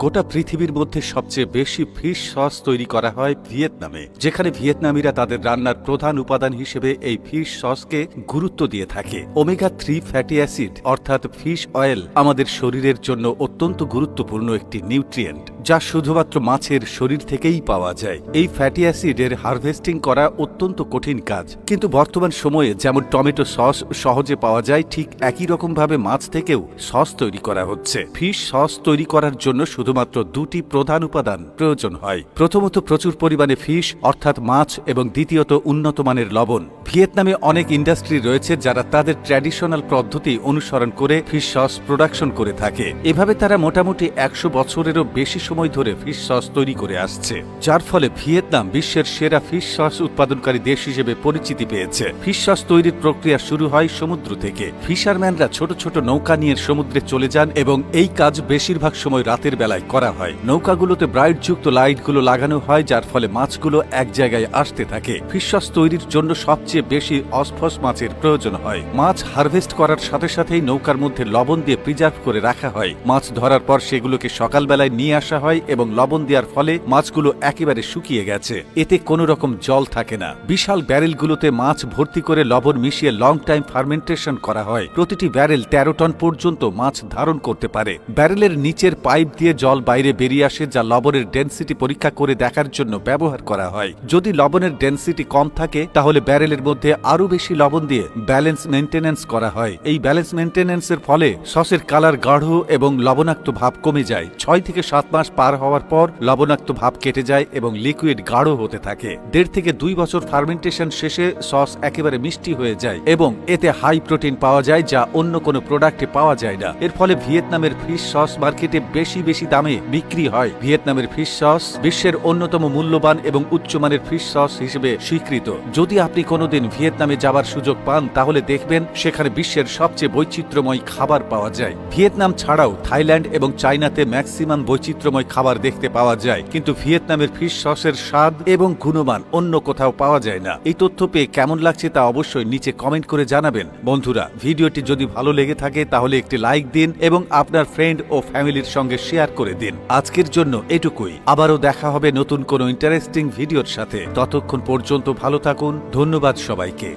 গোটা পৃথিবীর মধ্যে সবচেয়ে বেশি ফিশ সস তৈরি করা হয় ভিয়েতনামে, যেখানে ভিয়েতনামিরা তাদের রান্নার প্রধান উপাদান হিসেবে এই ফিশ সসকে গুরুত্ব দিয়ে থাকে। ওমেগা-3 ফ্যাটি অ্যাসিড অর্থাৎ ফিশ অয়েল আমাদের শরীরের জন্য অত্যন্ত গুরুত্বপূর্ণ একটি নিউট্রিয়েন্ট, যা শুধুমাত্র মাছের শরীর থেকেই পাওয়া যায়। এই ফ্যাটি অ্যাসিডের হারভেস্টিং করা অত্যন্ত কঠিন কাজ, কিন্তু বর্তমান সময়ে যেমন টমেটো সস সহজে পাওয়া যায়, ঠিক একই রকমভাবে মাছ থেকেও সস তৈরি করা হচ্ছে। ফিশ সস তৈরি করার জন্য শুধুমাত্র দুটি প্রধান উপাদান প্রয়োজন হয়। প্রথমত প্রচুর পরিমাণে ফিশ অর্থাৎ মাছ, এবং দ্বিতীয়ত উন্নত মানের লবণ। ভিয়েতনামে অনেক ইন্ডাস্ট্রি রয়েছে যারা তাদের ট্র্যাডিশনাল পদ্ধতি অনুসরণ করে ফিশ সস প্রোডাকশন করে থাকে। এভাবে তারা মোটামুটি 100 বছরেরও বেশি সময় ধরে ফিশ সস তৈরি করে আসছে, যার ফলে ভিয়েতনাম বিশ্বের সেরা ফিশ সস উৎপাদনকারী দেশ হিসেবে পরিচিতি পেয়েছে। ফিশ সস তৈরির প্রক্রিয়া শুরু হয় সমুদ্র থেকে। ফিশারম্যানরা ছোট ছোট নৌকা নিয়ে সমুদ্রে চলে যান এবং এই কাজ বেশিরভাগ সময় রাতের বেলায় করা হয়। নৌকাগুলোতে ব্রাইটযুক্ত লাইটগুলো লাগানো হয়, যার ফলে মাছগুলো এক জায়গায় আসতে থাকে। ফিশ সস তৈরির জন্য সবচেয়ে বেশি অসফস মাছের প্রয়োজন হয়। মাছ হারভেস্ট করার সাথে সাথেই নৌকার মধ্যে লবণ দিয়ে প্রিজার্ভ করে রাখা হয়। মাছ ধরার পর সেগুলোকে সকালবেলায় নিয়ে আসা হয় এবং লবণ দেওয়ার ফলে মাছগুলো একেবারে শুকিয়ে গেছে, এতে কোনো রকম জল থাকে না। বিশাল ব্যারেলগুলোতে মাছ ভর্তি করে লবণ মিশিয়ে লং টাইম ফার্মেন্টেশন করা হয়। প্রতিটি ব্যারেল 13 টন পর্যন্ত মাছ ধারণ করতে পারে। ব্যারেলের নিচের পাইপ দিয়ে জল বাইরে বেরিয়ে আসে, যা লবণের ডেনসিটি পরীক্ষা করে দেখার জন্য ব্যবহার করা হয়। যদি লবণের ডেনসিটি কম থাকে, তাহলে ব্যারেলের মধ্যে আরো বেশি লবণ দিয়ে ব্যালেন্স মেইনটেনেন্স করা হয়। এই ব্যালেন্স মেইনটেনেন্সের ফলে সসের কালার গাঢ় এবং লবণাক্ত ভাব কমে যায়। 6 থেকে 7 মাস পার হওয়ার পর লবণাক্ত ভাব কেটে যায় এবং লিকুইড গাঢ় হতে থাকে। 1.5 থেকে 2 বছর ফার্মেন্টেশন শেষে সস একেবারে মিষ্টি হয়ে যায় এবং এতে হাই প্রোটিন পাওয়া যায়, যা অন্য কোনো প্রোডাক্টে পাওয়া যায় না। এর ফলে ভিয়েতনামের ফিশ সস মার্কেটে বেশি দামে বিক্রি হয়। ভিয়েতনামের ফিশ সস বিশ্বের অন্যতম মূল্যবান এবং উচ্চমানের ফিশ সস হিসেবে স্বীকৃত। যদি আপনি কোনোদিন ভিয়েতনামে যাবার সুযোগ পান, তাহলে দেখবেন সেখানে বিশ্বের সবচেয়ে বৈচিত্র্যময় খাবার পাওয়া যায়। ভিয়েতনাম ছাড়াও থাইল্যান্ড এবং চায়নাতে ম্যাক্সিমাম বৈচিত্র্যময় খাবার দেখতে পাওয়া যায়, কিন্তু ভিয়েতনামের ফিশ সসের স্বাদ এবং গুণমান অন্য কোথাও পাওয়া যায় না। এই তথ্য পেয়ে কেমন লাগছে তা অবশ্যই নিচে কমেন্ট করে জানাবেন। বন্ধুরা, ভিডিওটি যদি ভালো লেগে থাকে তাহলে একটি লাইক দিন এবং আপনার ফ্রেন্ড ও ফ্যামিলির সঙ্গে শেয়ার করে দিন। আজকের জন্য এটুকুই। আবারও দেখা হবে নতুন কোনো ইন্টারেস্টিং ভিডিওর সাথে। ততক্ষণ পর্যন্ত ভালো থাকুন। ধন্যবাদ সবাইকে।